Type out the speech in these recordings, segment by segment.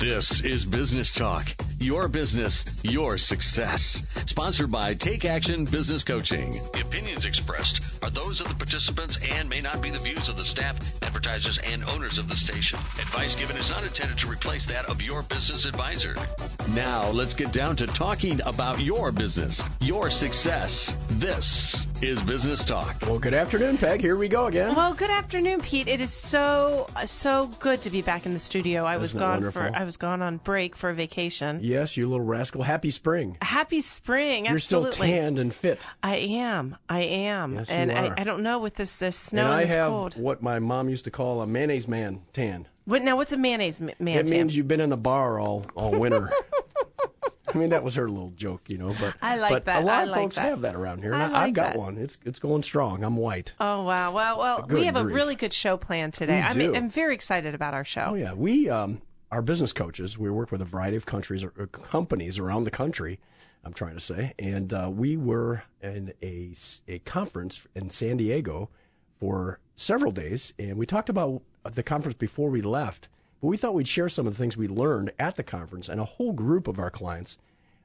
This is Business Talk. Your business, your success. Sponsored by Take Action Business Coaching. The opinions expressed are those of the participants and may not be the views of the staff, advertisers, and owners of the station. Advice given is not intended to replace that of your business advisor. Now, let's get down to talking about your business, your success. This is Business Talk. Well, good afternoon, Peg. Here we go again. Well, good afternoon, Pete. It is so good to be back in the studio. I was gone on break for a vacation. Yes, you little rascal. Happy spring. Happy spring. You're absolutely. Still tanned and fit. I am. Yes, and you are. I don't know with this snow and and this I have cold. what my mom used to call a mayonnaise man tan. What's a mayonnaise man tan? It means you've been in the bar all winter. I mean, that was her little joke, But I like that. A lot of like folks that. have that around here. And I like I've got that. one. It's going strong. I'm white. Oh, wow. Well, we have a really good show planned today. I'm very excited about our show. Oh, yeah. We are business coaches. We work with a variety of companies around the country, I'm trying to say. And we were in a conference in San Diego for several days. And we talked about the conference before we left. But we thought we'd share some of the things we learned at the conference, and a whole group of our clients,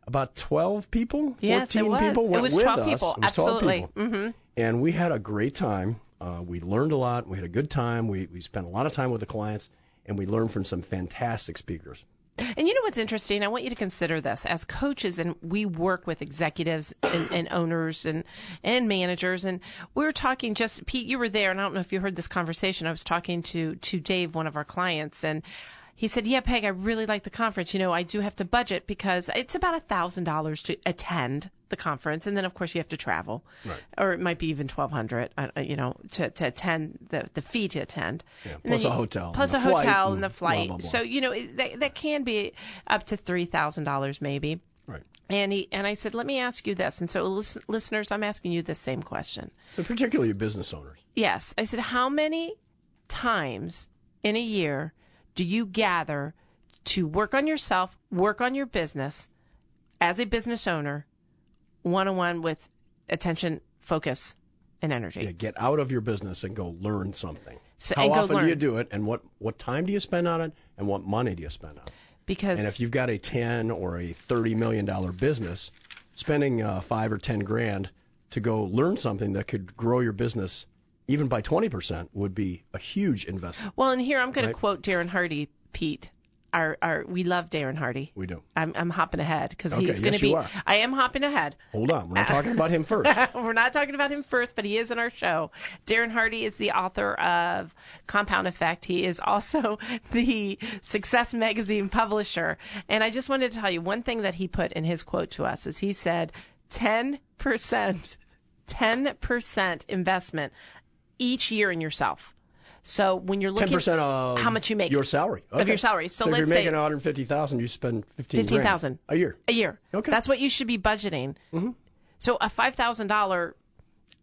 about 12 people, yes, 14 people went with us. It was 12 people, absolutely. 12 people. Mm-hmm. And we had a great time. We learned a lot. We had a good time. We spent a lot of time with the clients, and we learned from some fantastic speakers. And you know what's interesting? I want you to consider this. As coaches, and we work with executives and owners and managers, and we were talking Pete, you were there, and I don't know if you heard this conversation. I was talking to Dave, one of our clients, and he said, yeah, Peg, I really like the conference. I do have to budget because it's about $1,000 to attend the conference. And then, of course, you have to travel. Right. Or it might be even $1,200, to attend, the fee to attend. Yeah, and plus a hotel. Plus a hotel and the flight. Blah, blah, blah. So, that can be up to $3,000 maybe. Right. And I said, let me ask you this. And so, listeners, I'm asking you the same question. So particularly business owners. Yes. I said, how many times in a year do you gather to work on yourself, work on your business as a business owner, one-on-one with attention, focus, and energy? Yeah, get out of your business and go learn something. How often do you do it, and what time do you spend on it, and what money do you spend on it? And if you've got a $10 or a $30 million business, spending $5 or $10 grand to go learn something that could grow your business even by 20% would be a huge investment. Well, and here I'm going to quote Darren Hardy, Pete. We love Darren Hardy. We do. I'm hopping ahead because okay, he's going to yes, be. You are. I am hopping ahead. Hold on, we're not talking about him first. We're not talking about him first, but he is in our show. Darren Hardy is the author of Compound Effect. He is also the Success Magazine publisher. And I just wanted to tell you one thing that he put in his quote to us is he said 10% investment each year in yourself. So when you're looking 10% of how much you make, your salary, of your salary. So if let's you're say making $150,000, you spend $15,000 a year. A year. Okay, that's what you should be budgeting. Mm-hmm. So a $5,000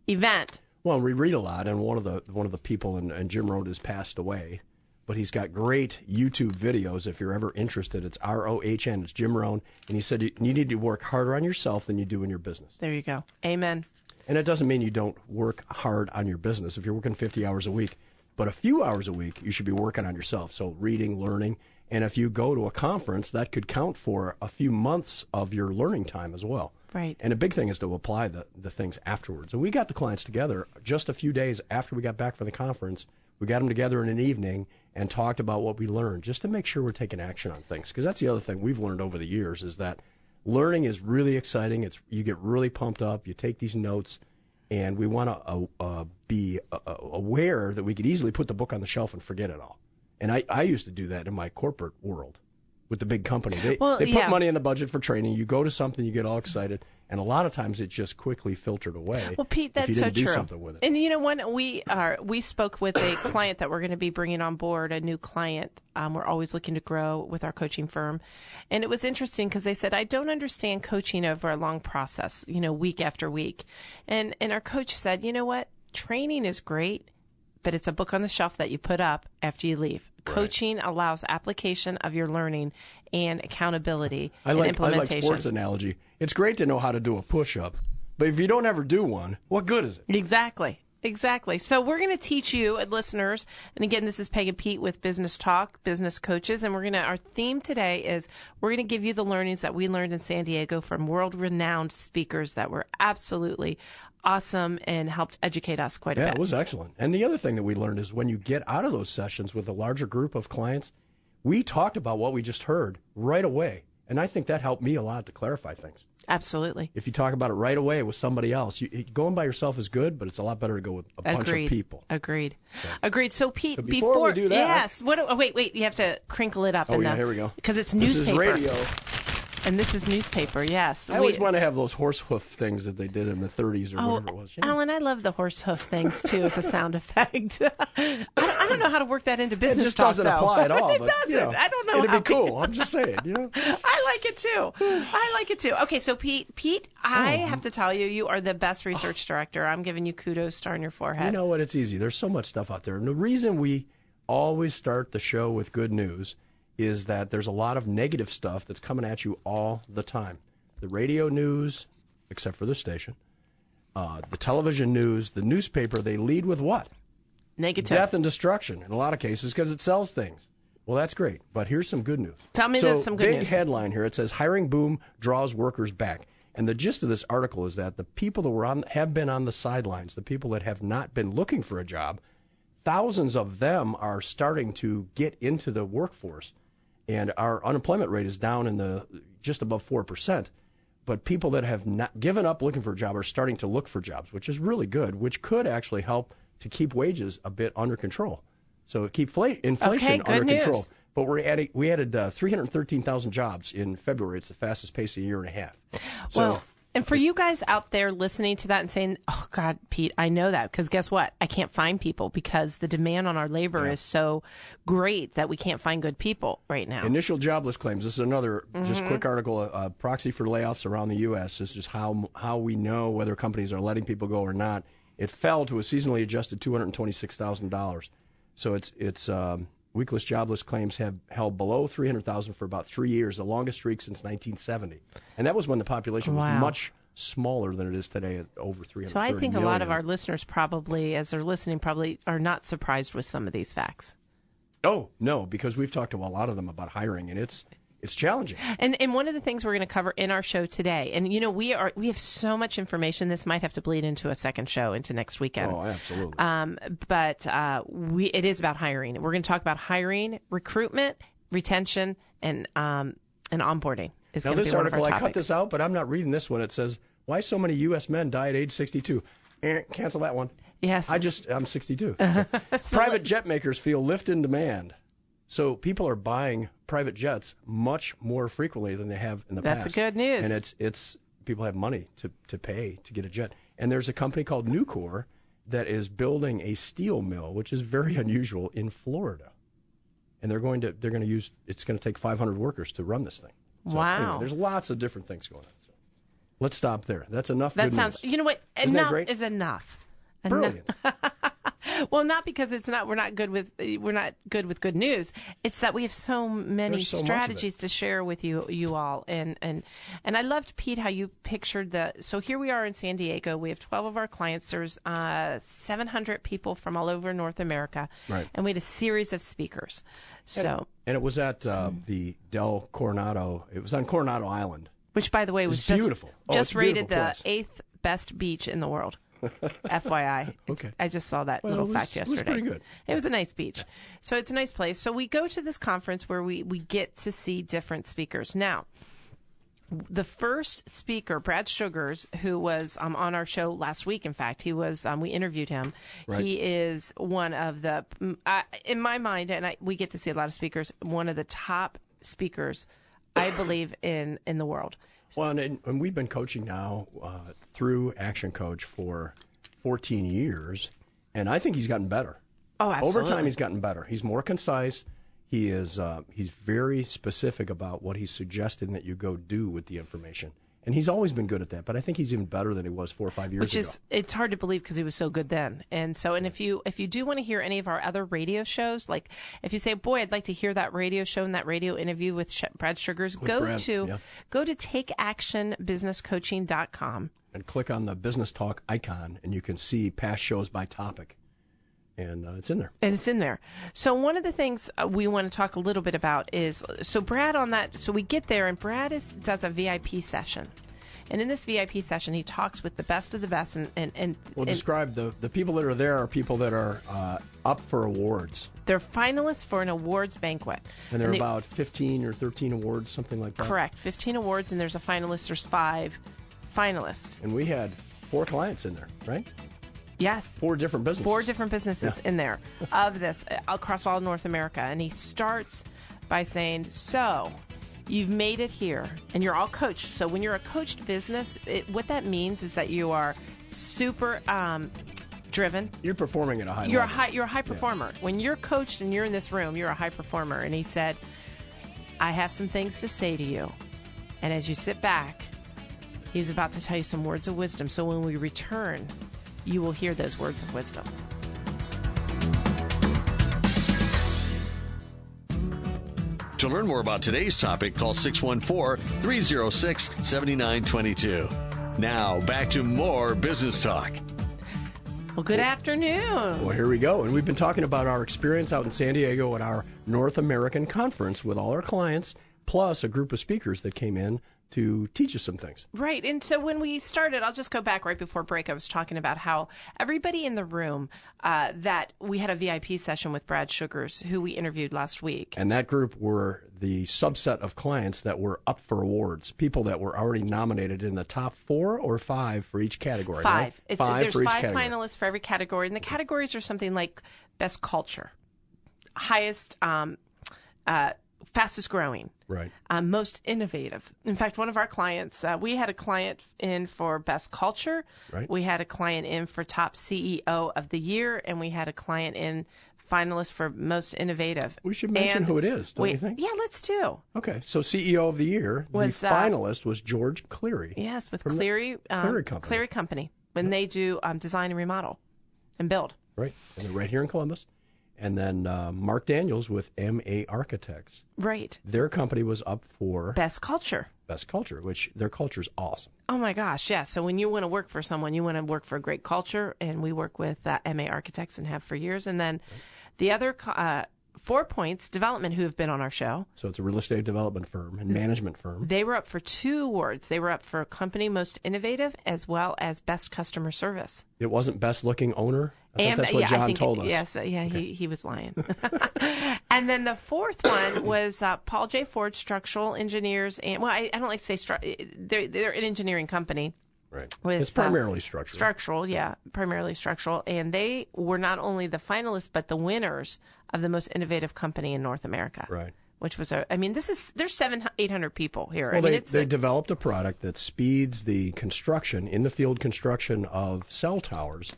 event. Well, we read a lot, and one of the people, and Jim Rohn has passed away, but he's got great YouTube videos. If you're ever interested, it's ROHN. It's Jim Rohn, and he said you need to work harder on yourself than you do in your business. There you go. Amen. And it doesn't mean you don't work hard on your business. If you're working 50 hours a week, but a few hours a week, you should be working on yourself. So reading, learning, and if you go to a conference, that could count for a few months of your learning time as well. Right. And a big thing is to apply the things afterwards. And we got the clients together just a few days after we got back from the conference. We got them together in an evening and talked about what we learned, just to make sure we're taking action on things. Because that's the other thing we've learned over the years is that learning is really exciting. You get really pumped up. You take these notes. And we want to be aware that we could easily put the book on the shelf and forget it all. And I used to do that in my corporate world with the big company. They put money in the budget for training. You go to something, you get all excited, and a lot of times it just quickly filtered away. Well, Pete, that's if you didn't so do true. Something with it. And when we spoke with a client that we're going to be bringing on board, a new client. We're always looking to grow with our coaching firm, and it was interesting because they said, "I don't understand coaching over a long process, week after week." And our coach said, "You know what? Training is great, but it's a book on the shelf that you put up after you leave. Right. Coaching allows application of your learning and accountability and implementation." I like sports analogy. It's great to know how to do a push-up, but if you don't ever do one, what good is it? Exactly. Exactly. So we're going to teach you, listeners, and again, this is Peg and Pete with Business Talk, Business Coaches, and our theme today is we're going to give you the learnings that we learned in San Diego from world-renowned speakers that were absolutely awesome and helped educate us quite a bit. Yeah, it was excellent. And the other thing that we learned is when you get out of those sessions with a larger group of clients, we talked about what we just heard right away. And I think that helped me a lot to clarify things. Absolutely. If you talk about it right away with somebody else, going by yourself is good, but it's a lot better to go with a bunch of people. Agreed. So Pete, before we do that, yes. Wait. You have to crinkle it up. Oh, yeah, here we go. Because it's newspaper. This is radio. And this is newspaper, yes. I always want to have those horse hoof things that they did in the 30s or whatever it was. You know? Alan, I love the horse hoof things, too, as a sound effect. I don't know how to work that into business It just talk, doesn't though. apply at all. It but, doesn't. You know, I don't know it'd be cool. I'm just saying. You know? I like it, too. Okay, so Pete, I have to tell you, you are the best research director. I'm giving you kudos, star on your forehead. You know what? It's easy. There's so much stuff out there. And the reason we always start the show with good news is that there's a lot of negative stuff that's coming at you all the time. The radio news, except for the station, the television news, the newspaper, they lead with what? Negative. Death and destruction in a lot of cases because it sells things. Well, that's great, but here's some good news. Tell me there's some good news. Big headline here. It says, hiring boom draws workers back. And the gist of this article is that the people that have been on the sidelines, the people that have not been looking for a job, thousands of them are starting to get into the workforce. And our unemployment rate is down in just above 4%. But people that have not given up looking for a job are starting to look for jobs, which is really good, which could actually help to keep wages a bit under control. So keep inflation under control. But we added 313,000 jobs in February. It's the fastest pace of a year and a half. So, and for you guys out there listening to that and saying, oh, God, Pete, I know that. Because guess what? I can't find people because the demand on our labor is so great that we can't find good people right now. Initial jobless claims. This is another just quick article, a proxy for layoffs around the U.S. This is just how we know whether companies are letting people go or not. It fell to a seasonally adjusted $226,000. So it's weekless jobless claims have held below 300,000 for about 3 years, the longest streak since 1970. And that was when the population was much smaller than it is today at over 300. So I think a lot of our listeners probably, as they're listening, probably are not surprised with some of these facts. Oh, no, because we've talked to a lot of them about hiring, and it's challenging. And one of the things we're going to cover in our show today, and you know, we have so much information. This might have to bleed into a second show into next weekend. Oh, absolutely. But it is about hiring. We're going to talk about hiring, recruitment, retention, and onboarding. Now, this article, I cut this out, but I'm not reading this one. It says, why so many U.S. men die at age 62? Cancel that one. Yes. I'm 62. So. Private jet makers feel lift in demand. So people are buying private jets much more frequently than they have in the past. That's good news. And it's people have money to pay to get a jet. And there's a company called Nucor that is building a steel mill, which is very unusual, in Florida. And they're going to use, it's going to take 500 workers to run this thing. So, wow. Anyway, there's lots of different things going on. So let's stop there. That's enough. That good sounds. news. You know what? Isn't that Enough great? is enough. Brilliant. Well, not because we're not good with good news. It's that we have so many strategies to share with you all. And I loved, Pete, how you pictured so here we are in San Diego. We have 12 of our clients. There's 700 people from all over North America. Right. And we had a series of speakers. So and it was at the Del Coronado. It was on Coronado Island. Which, by the way, was beautiful. Just rated the place. 8th best beach in the world. FYI. Okay. I just saw that little fact yesterday. It was pretty good. It was a nice beach. So it's a nice place. So we go to this conference where we get to see different speakers. Now, the first speaker, Brad Sugars, who was on our show last week, in fact, he was, we interviewed him. Right. He is one of the, in my mind, and we get to see a lot of speakers, one of the top speakers, I believe, in the world. Well, and we've been coaching now through Action Coach for 14 years, and I think he's gotten better. Oh, absolutely. Over time, he's gotten better. He's more concise. He's very specific about what he's suggesting that you go do with the information. And he's always been good at that, but I think he's even better than he was 4 or 5 years ago. It's hard to believe because he was so good then. And if you do want to hear any of our other radio shows, like if you say, boy, I'd like to hear that radio show and that radio interview with Brad Sugars, go to takeactionbusinesscoaching.com. and click on the Business Talk icon, and you can see past shows by topic. And it's in there. And it's in there. So one of the things we want to talk a little bit about is, so Brad on that, so we get there and Brad does a VIP session. And in this VIP session, he talks with the best of the best. We'll describe the people that are there are people that are up for awards. They're finalists for an awards banquet. And there are about 15 or 13 awards, something like that. Correct. 15 awards, and there's a finalist. There's 5 finalists. And we had 4 clients in there, right? Yes. 4 different businesses. 4 different businesses in there of this across all North America. And he starts by saying, so you've made it here and you're all coached. So when you're a coached business, what that means is that you are super driven. You're performing at a high level. You're a high performer. Yeah. When you're coached and you're in this room, you're a high performer. And he said, I have some things to say to you. And as you sit back, he's about to tell you some words of wisdom. So when we return, you will hear those words of wisdom. To learn more about today's topic, call 614-306-7922. Now, back to more Business Talk. Well, good afternoon. Well, here we go. And we've been talking about our experience out in San Diego at our North American conference with all our clients, plus a group of speakers that came in to teach us some things. Right. And so when we started, I'll just go back right before break. I was talking about how everybody in the room that we had a VIP session with Brad Sugars, who we interviewed last week. And that group were the subset of clients that were up for awards, people that were already nominated in the top 4 or 5 for each category. 5. Right? 5 there's for each 5 category. finalists for every category. And the categories are something like best culture, highest, fastest growing. Right. Most innovative. In fact, one of our clients, we had a client in for best culture. Right. We had a client in for top CEO of the year, and we had a client in finalist for most innovative. We should mention who it is, don't you think? Yeah, let's do. Okay, so CEO of the year, the finalist was George Cleary. Yes, with Cleary Company. Cleary Company, when they do design and remodel and build. Right, and they're right here in Columbus. And then Mark Daniels with MA Architects. Right. Their company was up for Best Culture. Best Culture, which their culture's awesome. Oh, my gosh, yeah. So when you want to work for someone, you want to work for a great culture, and we work with MA Architects and have for years. And then the other 4 Points Development, who have been on our show. So it's a real estate development firm and management firm. They were up for 2 awards. They were up for Company Most Innovative as well as Best Customer Service. It wasn't Best Looking Owner? I thought that's what John told us. Yes, okay. he was lying. And then the 4th one was Paul J. Ford Structural Engineers. And well, I don't like to say they're an engineering company. Right. With, it's primarily structural. Structural, yeah, primarily structural. And they were not only the finalists, but the winners of the most innovative company in North America. Right. Which was, there's 700-800 people here. Well, they developed a product that speeds the construction, in the field construction of cell towers.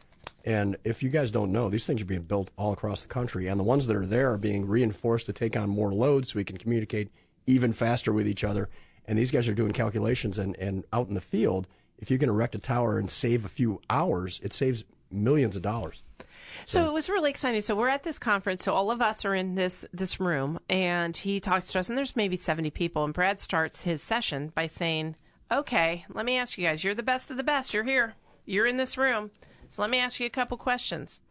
And if you guys don't know, these things are being built all across the country. And the ones that are there are being reinforced to take on more load so we can communicate even faster with each other. And these guys are doing calculations and out in the field. If you can erect a tower and save a few hours, it saves millions of dollars. So it was really exciting. So we're at this conference. So all of us are in this room, and he talks to us, and there's maybe 70 people. And Brad starts his session by saying, okay, let me ask you guys, you're the best of the best. You're here. You're in this room. So let me ask you a couple questions.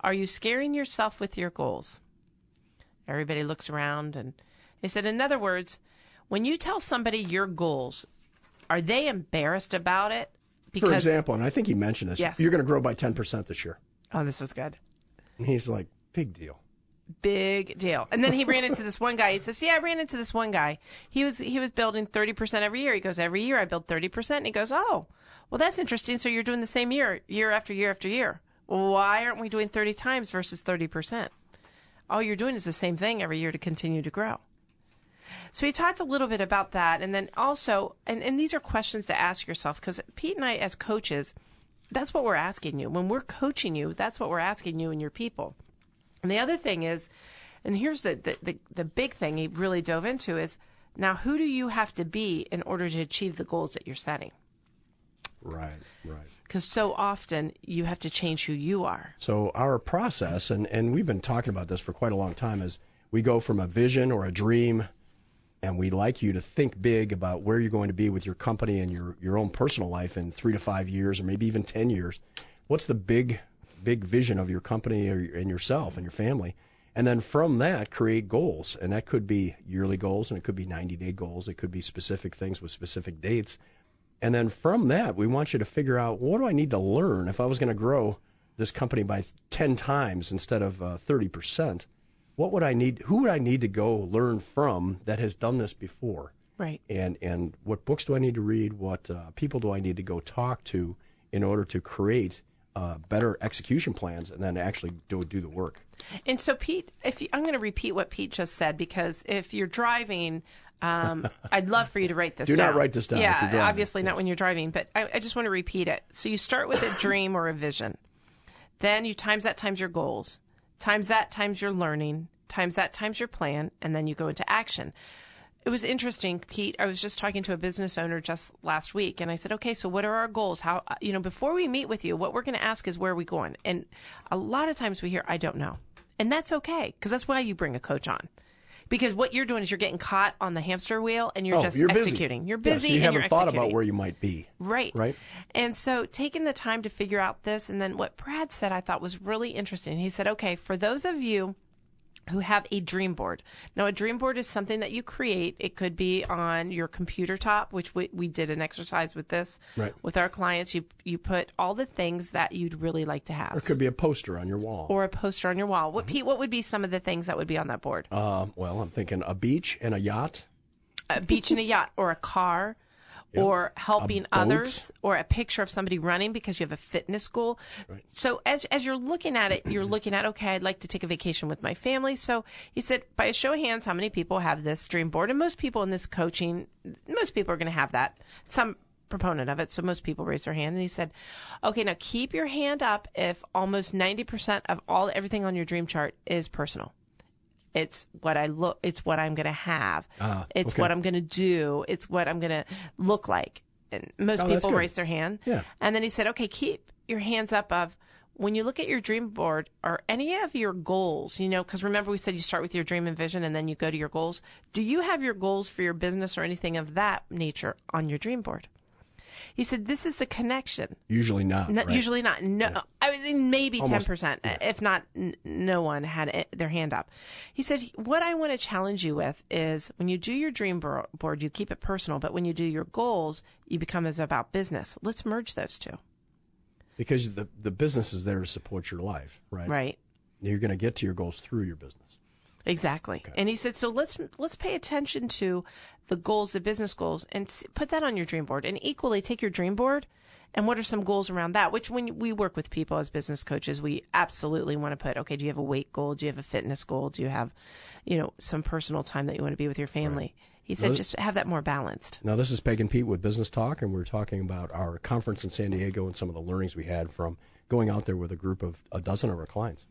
Are you scaring yourself with your goals? Everybody looks around, and he said, in other words, when you tell somebody your goals, are they embarrassed about it? For example, and I think he mentioned this, yes. You're going to grow by 10% this year. Oh, this was good. And he's like, big deal. Big deal. And then he ran into this one guy. He says, I ran into this one guy. He was building 30% every year. He goes, every year I build 30%. And he goes, oh, well, that's interesting. So you're doing the same year after year after year. Why aren't we doing 30 times versus 30%? All you're doing is the same thing every year to continue to grow. So he talked a little bit about that. And then also, and these are questions to ask yourself, because Pete and I as coaches, that's what we're asking you. When we're coaching you, that's what we're asking you and your people. And the other thing is, and here's the big thing he really dove into is, now who do you have to be in order to achieve the goals that you're setting? Right. Because so often you have to change who you are. So our process, and we've been talking about this for quite a long time, is we go from a vision or a dream, and we'd like you to think big about where you're going to be with your company and your own personal life in 3 to 5 years, or maybe even 10 years. What's the big vision of your company and yourself and your family? And then from that, create goals. And that could be yearly goals, and it could be 90-day goals. It could be specific things with specific dates. And then from that, we want you to figure out, what do I need to learn if I was going to grow this company by 10 times instead of 30%? What would I need? Who would I need to go learn from that has done this before? Right. And what books do I need to read? What people do I need to go talk to in order to create better execution plans and then actually do the work? And so, Pete, I'm going to repeat what Pete just said, because if you're driving, I'd love for you to write this down. Do not write this down. Yeah, if you're driving. obviously not when you're driving, but I just want to repeat it. So you start with a dream or a vision. Then you times that times your goals. Times that times your learning. Times that times your plan. And then you go into action. It was interesting, Pete. I was just talking to a business owner just last week, and I said, okay, so what are our goals? How, before we meet with you, what we're going to ask is, where are we going? And a lot of times we hear, I don't know. And that's okay, because that's why you bring a coach on. Because what you're doing is you're getting caught on the hamster wheel, and you're just executing. Busy. You're busy, so you and you're haven't thought executing. about where you might be. Right. Right. And so taking the time to figure out this, and then what Brad said I thought was really interesting. He said, okay, for those of you who have a dream board. Now, a dream board is something that you create. It could be on your computer top, which we did an exercise with this. Right. With our clients. You put all the things that you'd really like to have. Or it could be a poster on your wall. Or a poster on your wall. Pete, what would be some of the things that would be on that board? Well, I'm thinking a beach and a yacht. A beach and a yacht, or a car. Yep. Or helping others, or a picture of somebody running because you have a fitness goal. Right. So as you're looking at it, you're looking at, okay, I'd like to take a vacation with my family. So he said, by a show of hands, how many people have this dream board? And most people in this coaching, most people are going to have that, some proponent of it. So most people raise their hand. And he said, okay, now keep your hand up if almost 90% of everything on your dream chart is personal. It's what it's what I'm going to have. It's what I'm going to do. It's what I'm going to look like. And most people raise their hand. Yeah. And then he said, okay, keep your hands up of, when you look at your dream board, are any of your goals, because remember we said you start with your dream and vision and then you go to your goals. Do you have your goals for your business or anything of that nature on your dream board? He said, this is the connection. Usually not. Right? Usually not. No, yeah. I was maybe Almost, 10%, if not, no one had their hand up. He said, what I want to challenge you with is, when you do your dream board, you keep it personal, but when you do your goals, you become as about business. Let's merge those two. Because the business is there to support your life, right? Right. You're going to get to your goals through your business. Exactly. Okay. And he said, so let's pay attention to the goals, the business goals, and put that on your dream board. And equally, take your dream board and what are some goals around that, which when we work with people as business coaches, we absolutely want to put, okay, do you have a weight goal? Do you have a fitness goal? Do you have, some personal time that you want to be with your family? Right. He said, just have that more balanced. Now, this is Peg and Pete with Business Talk, and we're talking about our conference in San Diego and some of the learnings we had from going out there with a group of a dozen of our clients.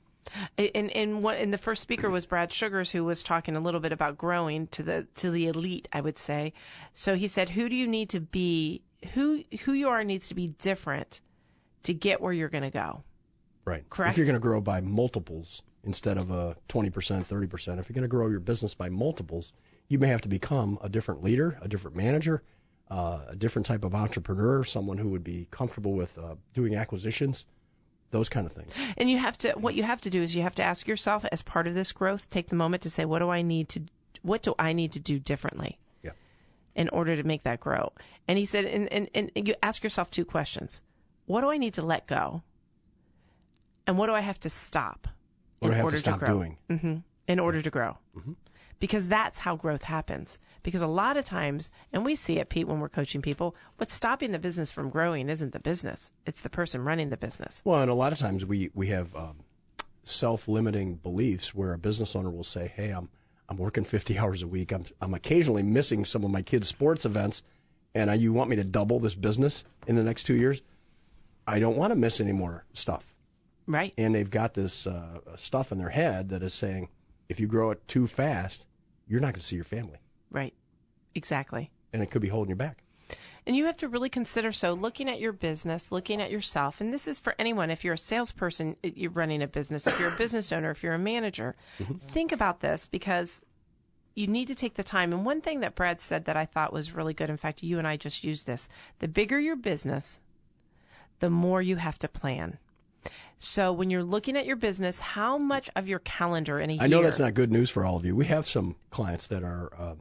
And the first speaker was Brad Sugars, who was talking a little bit about growing to the elite, I would say. So he said, who do you need to be? Who you are needs to be different to get where you're going to go. Right. Correct. If you're going to grow by multiples instead of 20%, 30%, if you're going to grow your business by multiples, you may have to become a different leader, a different manager, a different type of entrepreneur, someone who would be comfortable with doing acquisitions. Those kind of things. And what you have to do is you have to ask yourself, as part of this growth, take the moment to say, what do I need to do differently in order to make that grow? And he said, and you ask yourself two questions. What do I need to let go? And what do I have to stop in order to grow? Doing? Mm-hmm. In order to grow. Mm-hmm. Because that's how growth happens. Because a lot of times, and we see it, Pete, when we're coaching people, what's stopping the business from growing isn't the business. It's the person running the business. Well, and a lot of times we have self-limiting beliefs where a business owner will say, hey, I'm working 50 hours a week. I'm occasionally missing some of my kids' sports events, and you want me to double this business in the next 2 years? I don't want to miss any more stuff. Right. And they've got this stuff in their head that is saying, if you grow it too fast, you're not going to see your family. Right. Exactly. And it could be holding you back. And you have to really consider, looking at your business, looking at yourself, and this is for anyone. If you're a salesperson, you're running a business. If you're a business owner, if you're a manager, think about this, because you need to take the time. And one thing that Brad said that I thought was really good, in fact, you and I just used this, the bigger your business, the more you have to plan. So when you're looking at your business, how much of your calendar in a year? I know that's not good news for all of you. We have some clients that are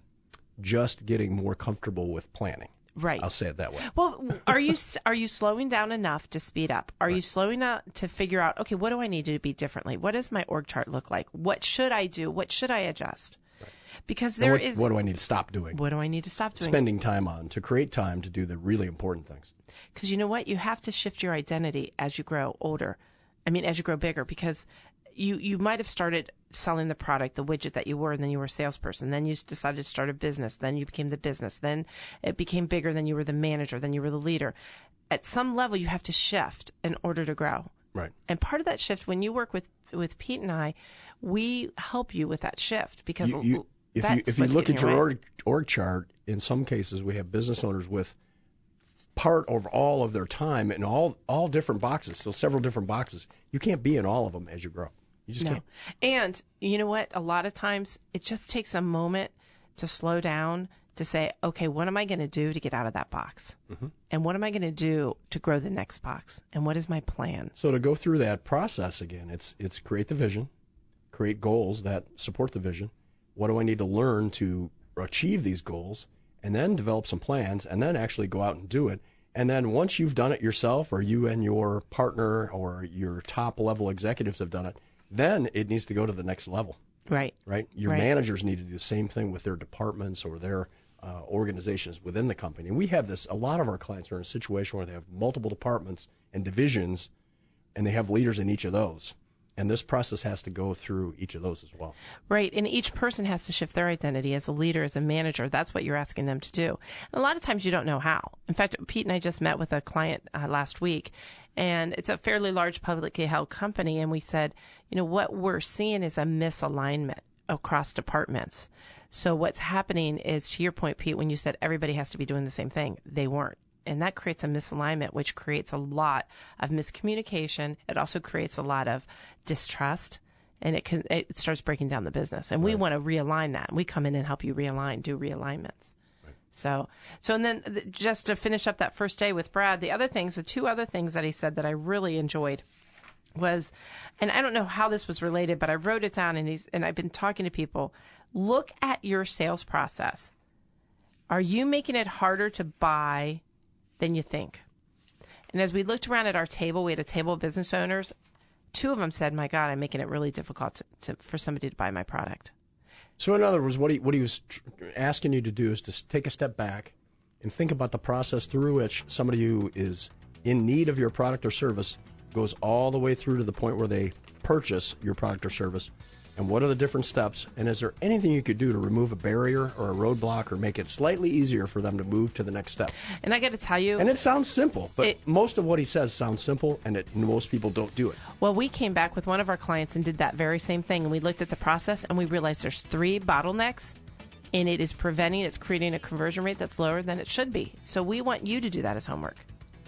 just getting more comfortable with planning. Right. I'll say it that way. Well, are you slowing down enough to speed up? Are you slowing down to figure out, okay, what do I need to be differently? What does my org chart look like? What should I do? What should I adjust? Right. Because what do I need to stop doing? What do I need to stop doing? Spending time on to create time to do the really important things. Because you know what? You have to shift your identity as you grow older. As you grow bigger, because you might have started selling the product, the widget that you were, and then you were a salesperson. Then you decided to start a business. Then you became the business. Then it became bigger. Then you were the manager. Then you were the leader. At some level, you have to shift in order to grow. Right. And part of that shift, when you work with Pete and I, we help you with that shift because if you look at your org chart, in some cases we have business owners with part of all of their time in all different boxes, so several different boxes. You can't be in all of them as you grow. You just can't. And you know what? A lot of times it just takes a moment to slow down, to say, okay, what am I going to do to get out of that box? Mm-hmm. And what am I going to do to grow the next box? And what is my plan? So to go through that process again, it's create the vision, create goals that support the vision. What do I need to learn to achieve these goals? And then develop some plans, and then actually go out and do it. And then once you've done it yourself, or you and your partner or your top level executives have done it, then it needs to go to the next level. Right. Right? Your managers need to do the same thing with their departments or their organizations within the company. And we have this, a lot of our clients are in a situation where they have multiple departments and divisions, and they have leaders in each of those. And this process has to go through each of those as well. Right. And each person has to shift their identity as a leader, as a manager. That's what you're asking them to do. And a lot of times you don't know how. In fact, Pete and I just met with a client last week, and it's a fairly large publicly held company. And we said, what we're seeing is a misalignment across departments. So what's happening is, to your point, Pete, when you said everybody has to be doing the same thing, they weren't. And that creates a misalignment, which creates a lot of miscommunication. It also creates a lot of distrust, and it starts breaking down the business. And we want to realign that. We come in and help you realign, do realignments. Right. So and then just to finish up that first day with Brad, the two other things that he said that I really enjoyed was, and I don't know how this was related, but I wrote it down, and I've been talking to people. Look at your sales process. Are you making it harder to buy than you think? And as we looked around at our table, we had a table of business owners. 2 of them said, my God, I'm making it really difficult for somebody to buy my product. So in other words, what he was asking you to do is to take a step back and think about the process through which somebody who is in need of your product or service goes all the way through to the point where they purchase your product or service. And what are the different steps? And is there anything you could do to remove a barrier or a roadblock or make it slightly easier for them to move to the next step? And I got to tell you... And it sounds simple, but most of what he says sounds simple, and most people don't do it. Well, we came back with one of our clients and did that very same thing. And we looked at the process, and we realized there's 3 bottlenecks, and it's creating a conversion rate that's lower than it should be. So we want you to do that as homework.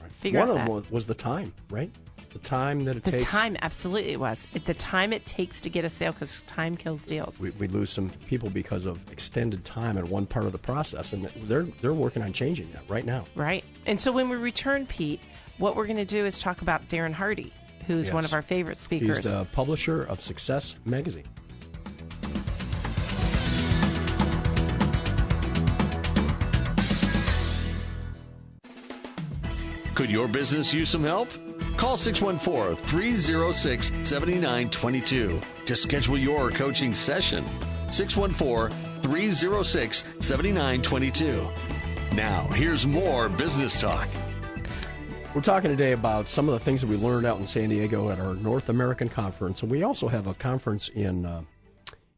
Right. Figure out that. One of them was the time, right? The time that it takes. The time, absolutely it was. The time it takes to get a sale, because time kills deals. We lose some people because of extended time in one part of the process, and they're working on changing that right now. Right. And so when we return, Pete, what we're going to do is talk about Darren Hardy, who's one of our favorite speakers. He's the publisher of Success Magazine. Could your business use some help? Call 614-306-7922 to schedule your coaching session. 614-306-7922. Now, here's more business talk. We're talking today about some of the things that we learned out in San Diego at our North American Conference. And we also have a conference in,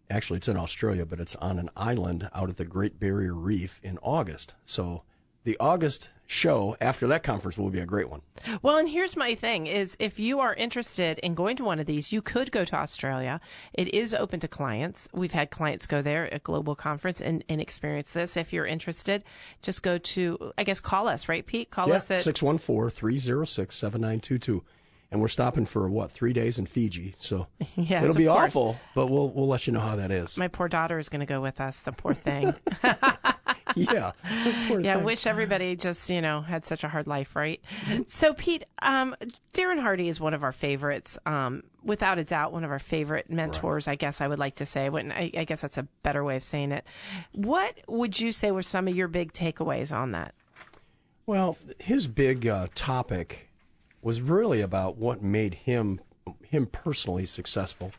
actually it's in Australia, but it's on an island out at the Great Barrier Reef in August. So the August show after that conference will be a great one. Well, and here's my thing is, if you are interested in going to one of these, you could go to Australia. It is open to clients. We've had clients go there at Global Conference and experience this. If you're interested, just go to, call us, right, Pete? Call us at 614-306-7922. And we're stopping for, 3 days in Fiji. So Yes, it'll be of course. awful, but we'll let you know how that is. My poor daughter is going to go with us, the poor thing. Yeah. Poor Yeah, I thing. wish everybody just, had such a hard life, right? So, Pete, Darren Hardy is one of our favorites. Without a doubt, one of our favorite mentors, I guess I would like to say. I guess that's a better way of saying it. What would you say were some of your big takeaways on that? Well, his big topic was really about what made him personally successful.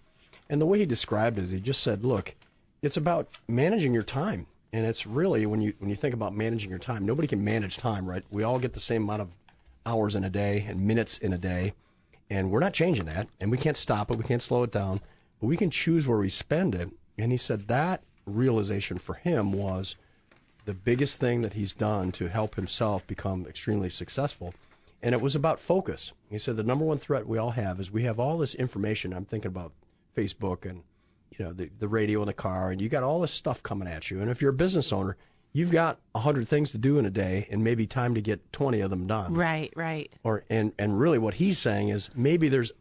And the way he described it, he just said, look, it's about managing your time. And it's really, when you think about managing your time, nobody can manage time, right? We all get the same amount of hours in a day and minutes in a day, and we're not changing that. And we can't stop it, we can't slow it down, but we can choose where we spend it. And he said that realization for him was the biggest thing that he's done to help himself become extremely successful. And it was about focus. He said the number one threat we all have is we have all this information. I'm thinking about Facebook and the radio in the car, and you got all this stuff coming at you. And if you're a business owner, you've got 100 things to do in a day and maybe time to get 20 of them done. Right. And really what he's saying is maybe there's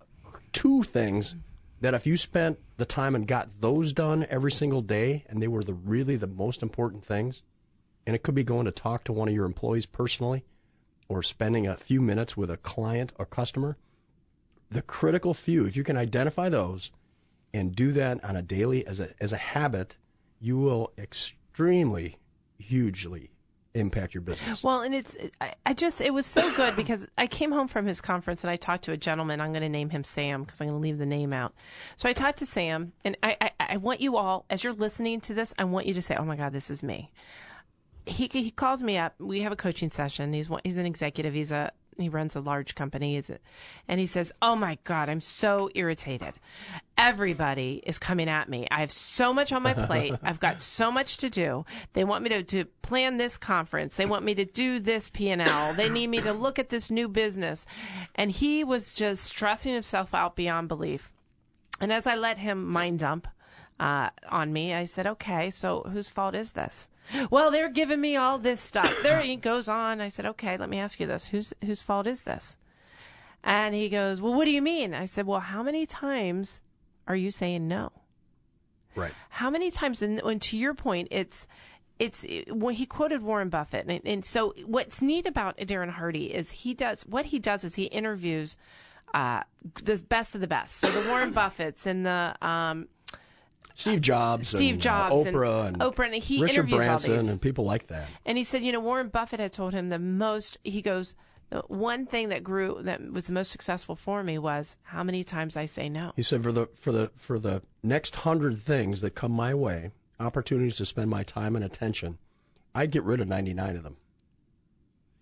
2 things that if you spent the time and got those done every single day, and they were really the most important things, and it could be going to talk to one of your employees personally or spending a few minutes with a client or customer, the critical few, if you can identify those and do that on a daily as a habit, you will extremely, hugely impact your business. Well, and it was so good because I came home from his conference and I talked to a gentleman. I'm going to name him Sam because I'm going to leave the name out. So I talked to Sam, and I want you all, as you're listening to this, I want you to say, oh my God, this is me. He calls me up. We have a coaching session. He's an executive. He runs a large company. And he says, oh my God, I'm so irritated. Everybody is coming at me. I have so much on my plate. I've got so much to do. They want me to plan this conference. They want me to do this P&L. They need me to look at this new business. And he was just stressing himself out beyond belief. And as I let him mind dump on me, I said, okay, so whose fault is this? Well, they're giving me all this stuff. There he goes on. I said, okay, let me ask you this. Whose fault is this? And he goes, well, what do you mean? I said, well, how many times are you saying no? Right. How many times? And to your point, it's when he quoted Warren Buffett. And so what's neat about Darren Hardy is he interviews the best of the best. So the Warren Buffetts and the Steve Jobs, Oprah, and he Richard interviews Branson, all these. and people like that. And he said, Warren Buffett had told him the most. He goes, the one thing that was the most successful for me was how many times I say no. He said, for the next 100 things that come my way, opportunities to spend my time and attention, I'd get rid of 99 of them.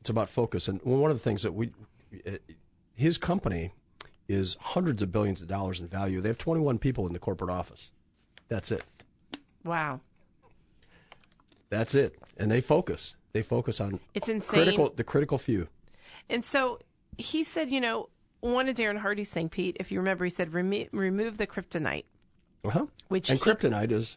It's about focus. And one of the things that his company is hundreds of billions of dollars in value. They have 21 people in the corporate office. That's it. Wow. That's it. And they focus. They focus on it's insane. The critical few. And so he said, one of Darren Hardy's thing, Pete, if you remember, he said, remove the kryptonite. Uh-huh. Kryptonite is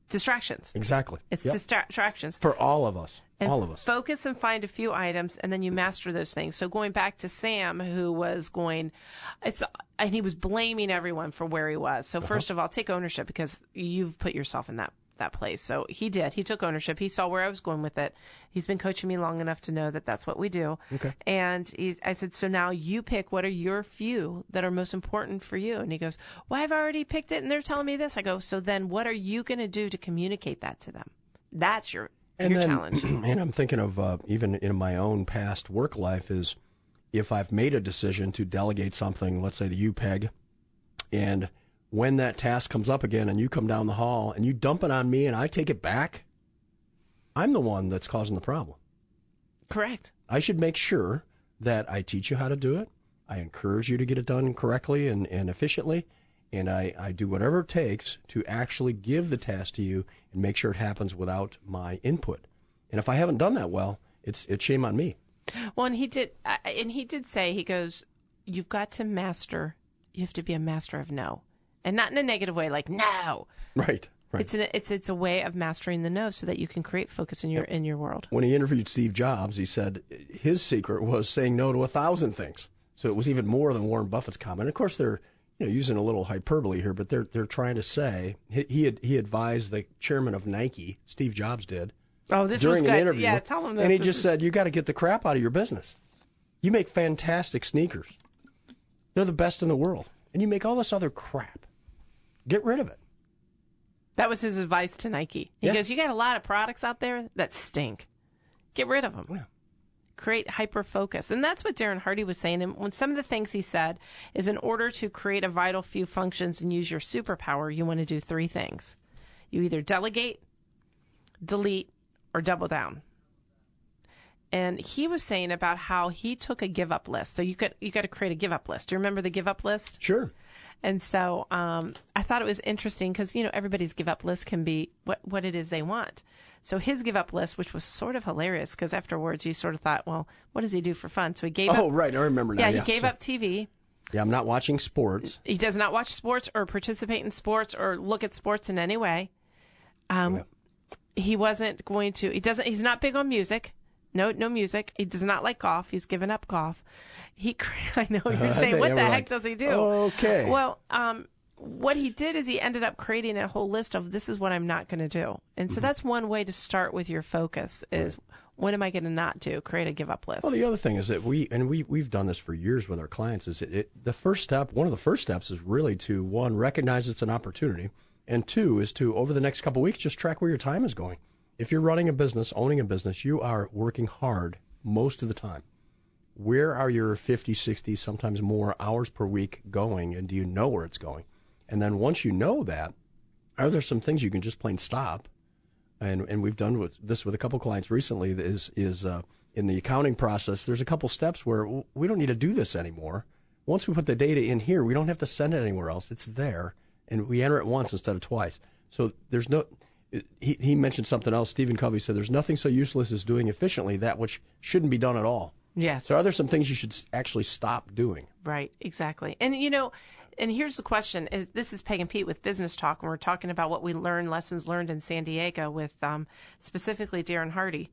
distractions. Exactly. It's distractions. For all of us. And all of us. Focus and find a few items, and then you master those things. So going back to Sam, who was and he was blaming everyone for where he was. So first of all, take ownership because you've put yourself in that place. So he did. He took ownership. He saw where I was going with it. He's been coaching me long enough to know that that's what we do. Okay. And I said, so now you pick what are your few that are most important for you. And he goes, well, I've already picked it, and they're telling me this. I go, so then what are you going to do to communicate that to them? That's your challenge. And I'm thinking of even in my own past work life is if I've made a decision to delegate something, let's say to you, Peg, and when that task comes up again and you come down the hall and you dump it on me and I take it back, I'm the one that's causing the problem. Correct. I should make sure that I teach you how to do it. I encourage you to get it done correctly and efficiently. And I do whatever it takes to actually give the task to you and make sure it happens without my input. And if I haven't done that well, it's shame on me. Well, and he did say, he goes, you've got to master, you have to be a master of no. And not in a negative way, like no. Right. It's a way of mastering the no so that you can create focus in your world. When he interviewed Steve Jobs, he said his secret was saying no to 1,000 things. So it was even more than Warren Buffett's comment. Of course, they're using a little hyperbole here, but they're trying to say he advised the chairman of Nike, Steve Jobs did. Oh, this during was an good. interview, Yeah, tell him this. and he just said, "You got to get the crap out of your business. You make fantastic sneakers. They're the best in the world, and you make all this other crap. Get rid of it." That was his advice to Nike. He goes, "You got a lot of products out there that stink. Get rid of them. Yeah. Create hyper focus." And that's what Darren Hardy was saying. And when some of the things he said is, in order to create a vital few functions and use your superpower, you want to do 3 things. You either delegate, delete, or double down. And he was saying about how he took a give up list. So you got to create a give up list. Do you remember the give up list? Sure. And so I thought it was interesting because, everybody's give up list can be what it is they want. So his give up list, which was sort of hilarious because afterwards you sort of thought, well, what does he do for fun? So he gave up. Oh, right. I remember now. Yeah, he gave up TV. Yeah, I'm not watching sports. He does not watch sports or participate in sports or look at sports in any way. He wasn't going to. He's not big on music. No music. He does not like golf. He's given up golf. I know you're saying, what the heck does he do? Okay. Well, what he did is he ended up creating a whole list of this is what I'm not going to do. And so that's one way to start with your focus is what am I going to not do? Create a give up list. Well, the other thing is that we've done this for years with our clients is the first step, one of the first steps is really to, 1, recognize it's an opportunity, and 2 is to, over the next couple of weeks, just track where your time is going. If you're running a business, owning a business, you are working hard most of the time. Where are your 50, 60, sometimes more hours per week going, and do you know where it's going? And then once you know that, are there some things you can just plain stop? And we've done this with a couple clients recently. Is in the accounting process, there's a couple steps where we don't need to do this anymore. Once we put the data in here, we don't have to send it anywhere else. It's there, and we enter it once instead of twice. So there's no. He mentioned something else. Stephen Covey said there's nothing so useless as doing efficiently that which shouldn't be done at all. Yes. So are there some things you should actually stop doing? Right, exactly. And, and here's the question. This is Peg and Pete with Business Talk, and we're talking about what we learned, lessons learned in San Diego with specifically Darren Hardy.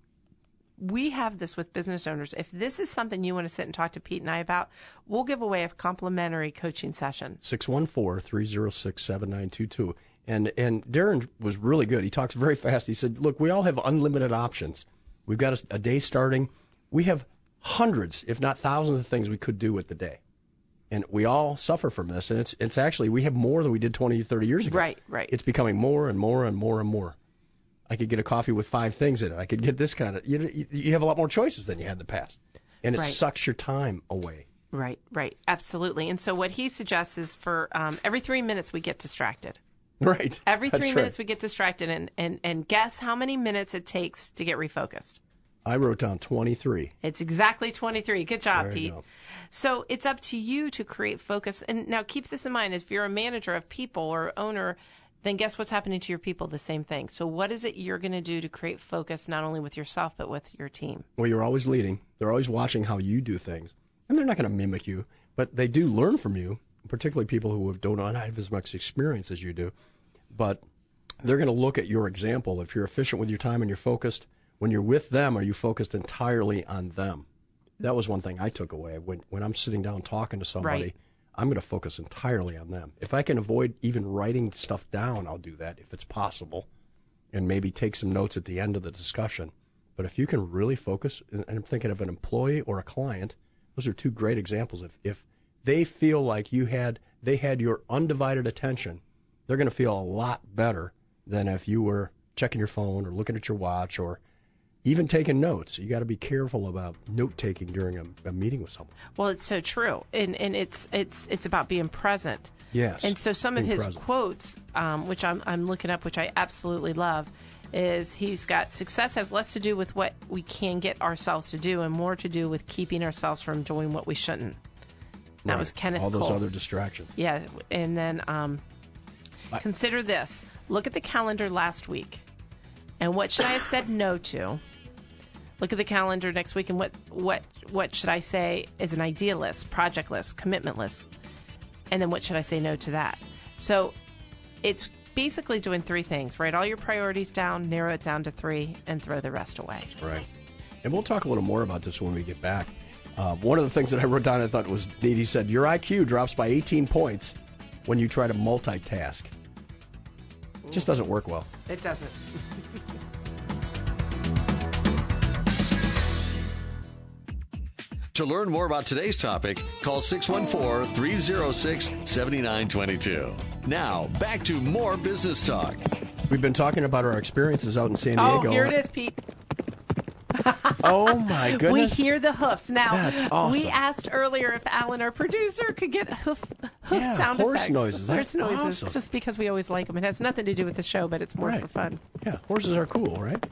We have this with business owners. If this is something you want to sit and talk to Pete and I about, we'll give away a complimentary coaching session. 614-306-7922. And Darren was really good. He talks very fast. He said, look, we all have unlimited options. We've got a day starting. We have hundreds, if not thousands of things we could do with the day. And we all suffer from this. And it's actually, we have more than we did 20, 30 years ago. Right. It's becoming more and more and more and more. I could get a coffee with 5 things in it. I could get this kind of, you have a lot more choices than you had in the past. And it sucks your time away. Right. Absolutely. And so what he suggests is for every 3 minutes we get distracted. Right. Every 3 minutes we get distracted, and guess how many minutes it takes to get refocused? I wrote down 23. It's exactly 23. Good job, Pete. Go. So it's up to you to create focus. And now keep this in mind. If you're a manager of people or owner, then guess what's happening to your people? The same thing. So what is it you're going to do to create focus not only with yourself but with your team? Well, you're always leading. They're always watching how you do things. And they're not going to mimic you, but they do learn from you, particularly people who don't have as much experience as you do. But they're going to look at your example. If you're efficient with your time and you're focused, when you're with them, are you focused entirely on them? That was one thing I took away. When I'm sitting down talking to somebody, I'm going to focus entirely on them. If I can avoid even writing stuff down, I'll do that if it's possible, and maybe take some notes at the end of the discussion. But if you can really focus, and I'm thinking of an employee or a client, those are 2 great examples. If they feel like they had your undivided attention, they're going to feel a lot better than if you were checking your phone or looking at your watch or even taking notes. You got to be careful about note-taking during a meeting with someone. Well, it's so true. And it's about being present. Yes. And so some of his present. quotes, which I'm looking up, which I absolutely love, is he's got success has less to do with what we can get ourselves to do and more to do with keeping ourselves from doing what we shouldn't. That was Kenneth All those Cole. other distractions. Yeah. And then consider this. Look at the calendar last week. And what should I have said no to? Look at the calendar next week, and what should I say is an idea list, project list, commitment list? And then what should I say no to that? So it's basically doing 3 things. Write all your priorities down, narrow it down to 3, and throw the rest away. Right. And we'll talk a little more about this when we get back. One of the things that I wrote down I thought was neat, he said, your IQ drops by 18 points when you try to multitask. It just doesn't work well. It doesn't. To learn more about today's topic, call 614-306-7922. Now, back to more business talk. We've been talking about our experiences out in San Diego. Oh, here it is, Pete. Oh, my goodness. We hear the hoofs. Now, That's awesome. we asked earlier if Alan, our producer, could get hoof Yeah, sound horse effects. noises. Horse That's noises. awesome. Just because we always like them. It has nothing to do with the show, but it's more Right. for fun. Yeah, horses are cool, right?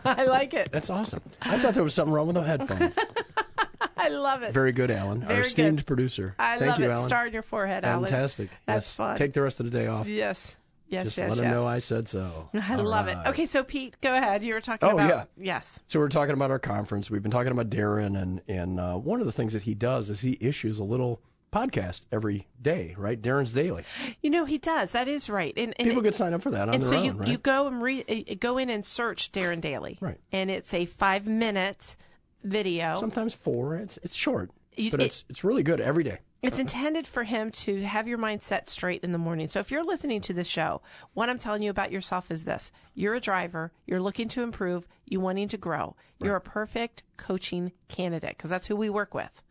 I like it. That's awesome. I thought there was something wrong with the headphones. I love it. Very good, Alan. Our Very esteemed good. producer. I Thank love you, it. Alan. Star in your forehead, Alan. Fantastic. That's Yes. fun. Take the rest of the day off. Yes. Yes, Just yes, let yes. him know I said so. I All love right. it. Okay, so Pete, go ahead. You were talking Oh, about... yeah. Yes. So we're talking about our conference. We've been talking about Darren, and one of the things that he does is he issues a little podcast every day, right? Darren's Daily. You know, he does. That is right. And People could sign up for that on and their so own, you, right? you go and go in and search Darren Daily. Right. And it's a 5-minute video. Sometimes 4. It's short, You- but it- it's really good every day. It's intended for him to have your mind set straight in the morning. So if you're listening to the show, what I'm telling you about yourself is this. You're a driver. You're looking to improve. You're wanting to grow. You're a perfect coaching candidate because that's who we work with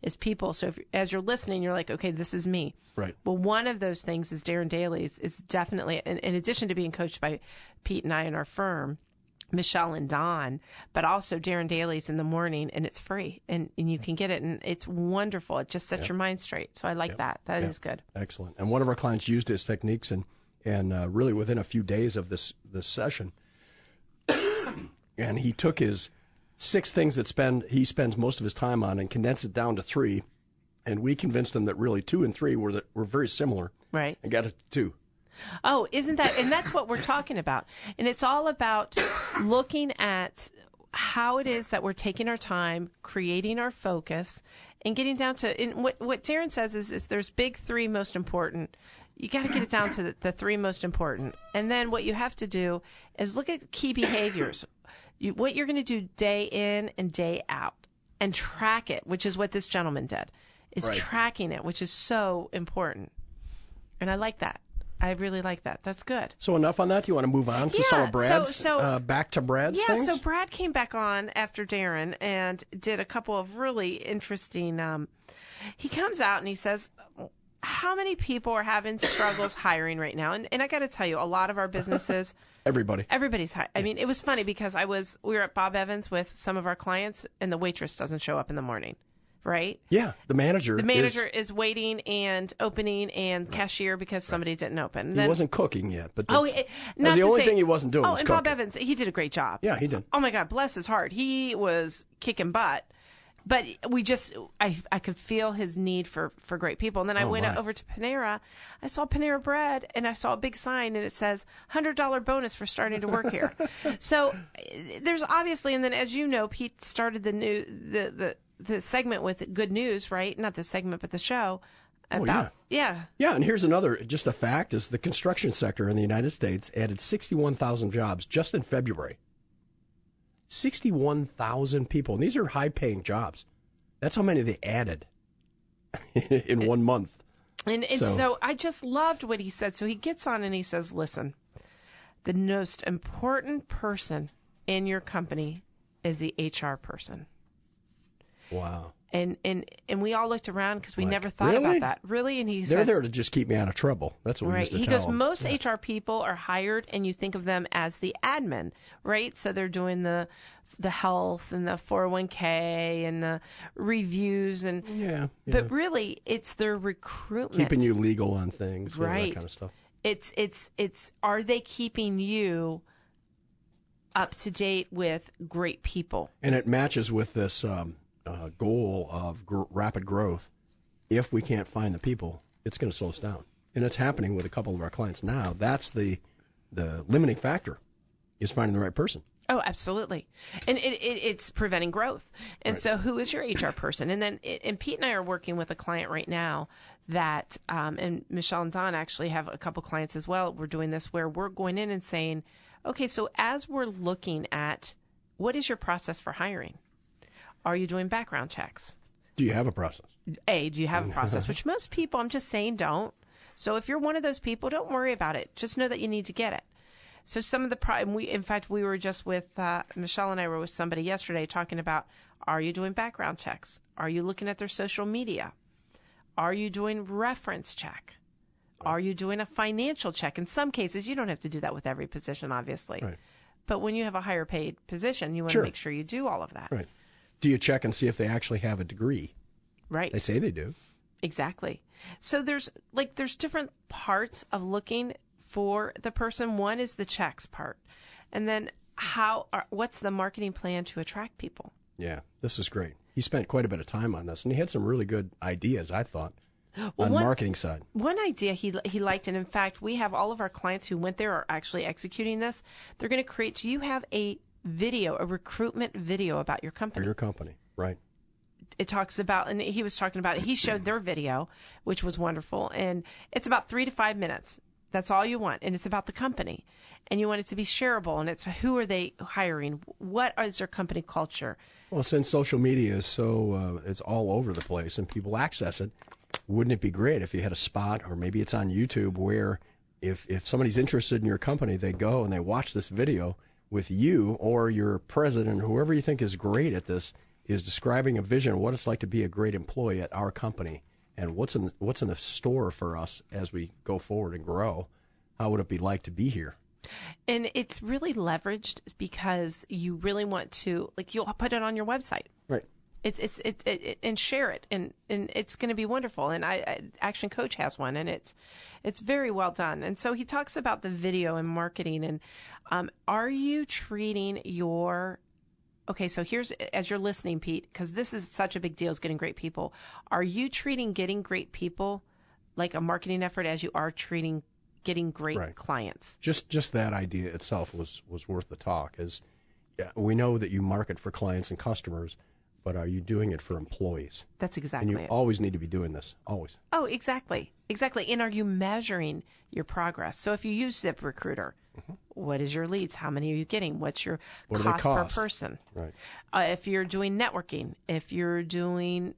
is people. So as you're listening, you're like, okay, this is me. Right. Well, one of those things is Darren Daly's is definitely, in addition to being coached by Pete and I in our firm, Michelle and Don, but also Darren Daly's in the morning, and it's free, and you can get it, and it's wonderful. It just sets your mind straight. So I like that. That is good. Excellent. And one of our clients used his techniques, and really within a few days of this session, and he took his 6 things that he spends most of his time on and condensed it down to 3, and we convinced him that really 2 and 3 were very similar. Right. And got it to 2. Oh, isn't that, and that's what we're talking about. And it's all about looking at how it is that we're taking our time, creating our focus, and getting down to, and what Darren says is there's big 3 most important. You got to get it down to the 3 most important. And then what you have to do is look at key behaviors. What you're going to do day in and day out and track it, which is what this gentleman did, is Right. tracking it, which is so important. And I like that. I really like that. That's good. So enough on that. Do you want to move on to some Yeah, of Brad's? so- Back to Brad's Yeah, things? so Brad came back on after Darren and did a couple of really interesting. He comes out and he says, how many people are having struggles hiring right now? And I got to tell you, a lot of our businesses, everybody's hiring. I mean, it was funny because we were at Bob Evans with some of our clients, and the waitress doesn't show up in the morning, right? Yeah, the manager. Is waiting and opening and cashier because somebody didn't open. He wasn't cooking yet, but Not the to only say- thing he wasn't doing was and cooking. Bob Evans, he did a great job. Yeah, he did. Oh my God, bless his heart. He was kicking butt. But I could feel his need for great people. And then I went right. over to Panera. I saw Panera Bread, and I saw a big sign, and it says $100 bonus for starting to work here. So there's obviously, and then as you know, Pete started the segment with good news, right? Not the segment, but the show. About, yeah. Yeah, and here's another, just a fact, is the construction sector in the United States added 61,000 jobs just in February. 61,000 people. And these are high-paying jobs. That's how many they added in 1 month. And so I just loved what he said. So he gets on and he says, listen, the most important person in your company is the HR person. Wow. And we all looked around because we Like, never thought really? about that. Really? And he They're says, there to just keep me out of trouble. That's what we right. used to He tell goes, them. most HR people are hired and you think of them as the admin, right? So they're doing the health and the 401k and the reviews and Yeah. but really it's their recruitment. Keeping you legal on things, right. that kind of stuff. It's are they keeping you up to date with great people? And it matches with this goal of rapid growth. If we can't find the people, it's going to slow us down. And it's happening with a couple of our clients now. That's the limiting factor, is finding the right person. Oh, absolutely. And it's preventing growth. And so who is your HR person? And then, and Pete and I are working with a client right now that, and Michelle and Don actually have a couple clients as well. We're doing this where we're going in and saying, okay, so as we're looking at what is your process for hiring? Are you doing background checks? Do you have a process? Do you have a process? Which most people, I'm just saying, don't. So if you're one of those people, don't worry about it. Just know that you need to get it. So some of the we were just with Michelle and I were with somebody yesterday talking about, are you doing background checks? Are you looking at their social media? Are you doing reference check? Are you doing a financial check? In some cases, you don't have to do that with every position, obviously. Right. But when you have a higher paid position, you want to make sure you do all of that. Right. Do you check and see if they actually have a degree? Right. They say they do. Exactly. So there's different parts of looking for the person. One is the checks part. And then what's the marketing plan to attract people? Yeah, this is great. He spent quite a bit of time on this, and he had some really good ideas, I thought, on the marketing side. One idea he liked, and in fact, we have all of our clients who went there are actually executing this. They're going to create, do you have a recruitment video about your company? For your company, right. It talks about, and he was talking about it, he showed their video, which was wonderful, and it's about 3 to 5 minutes. That's all you want, and it's about the company. And you want it to be shareable, and it's who are they hiring? What is their company culture? Well, since social media is so, it's all over the place and people access it, wouldn't it be great if you had a spot, or maybe it's on YouTube, where if somebody's interested in your company, they go and they watch this video with you or your president, whoever you think is great at this, is describing a vision of what it's like to be a great employee at our company and what's in the store for us as we go forward and grow. How would it be like to be here? And it's really leveraged because you really want to, you'll put it on your website. Right. It's and share it, and it's going to be wonderful. And Action Coach has one, and it's very well done. And so he talks about the video and marketing. And are you treating your so here's, as you're listening, Pete, because this is such a big deal, is getting great people. Are you treating getting great people like a marketing effort as you are treating getting great clients? Just that idea itself was worth the talk. We know that you market for clients and customers, but are you doing it for employees? That's exactly it. And you always need to be doing this, always. Oh, exactly. And are you measuring your progress? So if you use ZipRecruiter, what is your leads? How many are you getting? What's your cost per person? Right. If you're doing networking, if you're doing,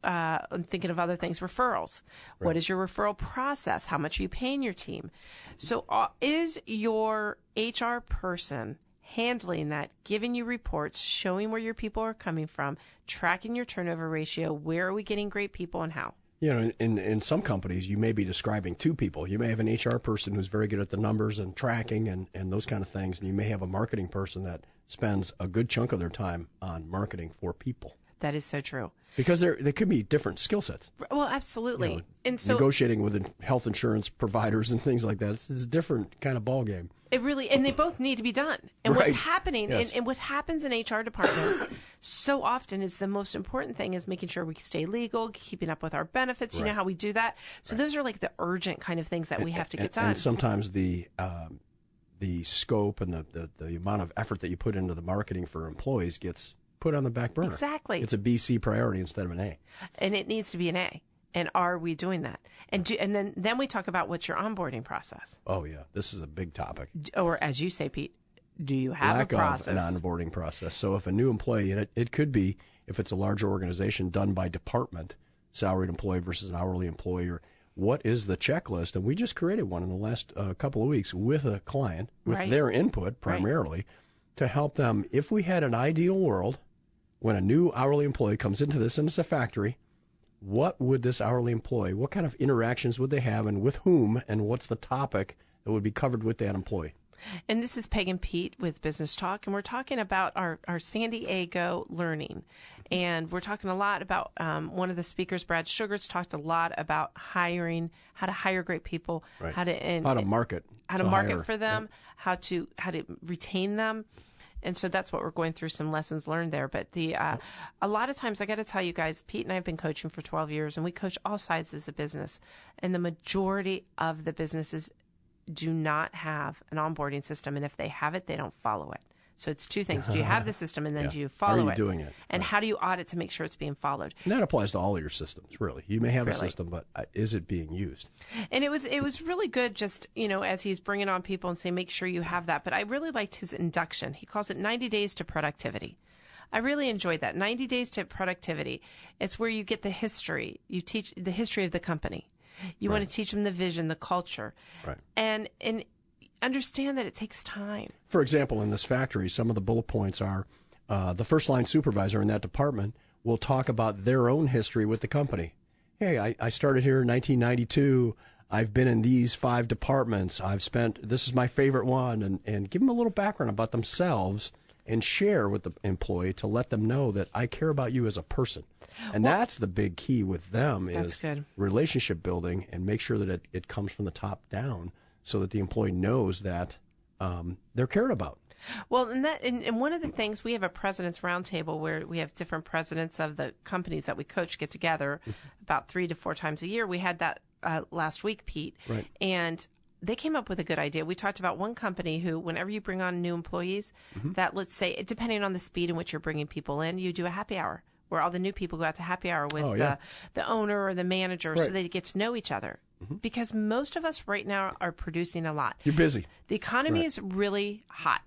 I'm thinking of other things, referrals. Right. What is your referral process? How much are you paying your team? So is your HR person handling that, giving you reports, showing where your people are coming from, tracking your turnover ratio, where are we getting great people and how? You know, in some companies, you may be describing two people. You may have an HR person who's very good at the numbers and tracking and those kind of things, and you may have a marketing person that spends a good chunk of their time on marketing for people. That is so true. Because there could be different skill sets. Well, absolutely. You know, and so negotiating with health insurance providers and things like that, it's a different kind of ballgame. It really, and they both need to be done. And right. What's happening, yes. and what happens in HR departments so often is the most important thing is making sure we stay legal, keeping up with our benefits. You know how we do that. So those are like the urgent kind of things that we have to get done. And sometimes the scope and the amount of effort that you put into the marketing for employees gets put on the back burner. Exactly. It's a BC priority instead of an A. And it needs to be an A. And are we doing that? And then we talk about what's your onboarding process. Oh, yeah. This is a big topic. Or as you say, Pete, do you have a process? Lack of an onboarding process. So if a new employee, and it could be, if it's a larger organization, done by department, salaried employee versus an hourly employee, or what is the checklist? And we just created one in the last couple of weeks with a client, with their input primarily, to help them. If we had an ideal world, when a new hourly employee comes into this and it's a factory, what would this hourly employee, what kind of interactions would they have and with whom, and what's the topic that would be covered with that employee? And this is Peg and Pete with Business Talk, and we're talking about our San Diego learning. And we're talking a lot about, one of the speakers, Brad Sugars, talked a lot about hiring, how to hire great people, how to market for them, how to retain them. And so that's what we're going through, some lessons learned there. But a lot of times, I got to tell you guys, Pete and I have been coaching for 12 years, and we coach all sizes of business. And the majority of the businesses do not have an onboarding system. And if they have it, they don't follow it. So it's two things. Do you have the system, and then do you follow it? How are you doing it? And how do you audit to make sure it's being followed? And that applies to all your systems, really. You may have a system, but is it being used? And it was really good just, as he's bringing on people and saying, make sure you have that. But I really liked his induction. He calls it 90 Days to Productivity. I really enjoyed that. 90 Days to Productivity. It's where you get the history. You teach the history of the company. You want to teach them the vision, the culture, and understand that it takes time. For example, in this factory, some of the bullet points are the first line supervisor in that department will talk about their own history with the company. Hey, I started here in 1992. I've been in these 5 departments. This is my favorite one, and give them a little background about themselves and share with the employee to let them know that I care about you as a person. And that's the big key with them is relationship building, and make sure that it comes from the top down so that the employee knows that they're cared about. Well, and one of the things, we have a president's roundtable where we have different presidents of the companies that we coach get together about 3 to 4 times a year. We had that last week, Pete, and they came up with a good idea. We talked about one company who, whenever you bring on new employees, that, let's say, depending on the speed in which you're bringing people in, you do a happy hour where all the new people go out to happy hour with the owner or the manager so they get to know each other. Because most of us right now are producing a lot. You're busy. The economy is really hot,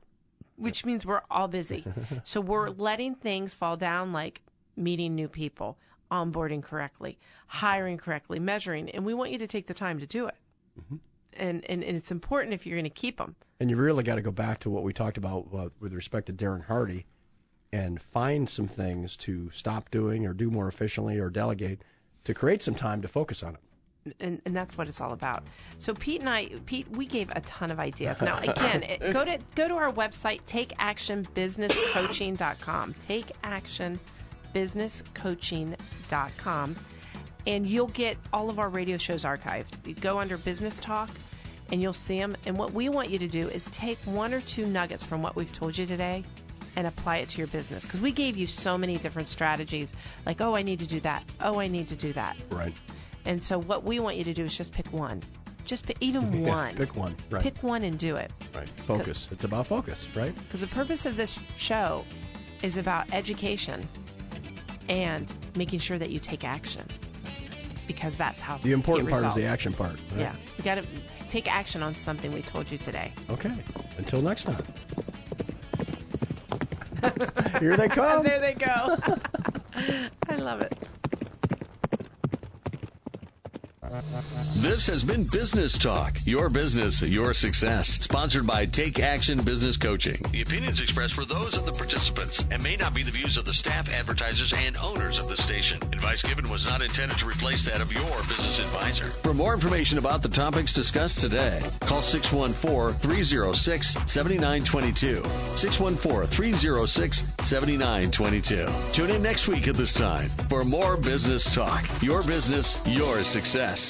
which means we're all busy. So we're letting things fall down, like meeting new people, onboarding correctly, hiring correctly, measuring. And we want you to take the time to do it. And it's important if you're going to keep them. And you really got to go back to what we talked about with respect to Darren Hardy and find some things to stop doing or do more efficiently or delegate to create some time to focus on it. And that's what it's all about. So Pete, we gave a ton of ideas. Now, again, go to our website, takeactionbusinesscoaching.com, takeactionbusinesscoaching.com, and you'll get all of our radio shows archived. You go under Business Talk, and you'll see them. And what we want you to do is take 1 or 2 nuggets from what we've told you today and apply it to your business. Because we gave you so many different strategies, like, oh, I need to do that. Oh, I need to do that. Right. And so what we want you to do is just pick one. Just pick one. Pick one. Right. Pick one and do it. Right. Focus. It's about focus, right? Because the purpose of this show is about education and making sure that you take action. Because that's how the important part is the action part. Right? Yeah. You got to take action on something we told you today. Okay. Until next time. Here they come. There they go. I love it. This has been Business Talk, your business, your success. Sponsored by Take Action Business Coaching. The opinions expressed were those of the participants and may not be the views of the staff, advertisers, and owners of the station. Advice given was not intended to replace that of your business advisor. For more information about the topics discussed today, call 614-306-7922. 614-306-7922. Tune in next week at this time for more Business Talk, your business, your success.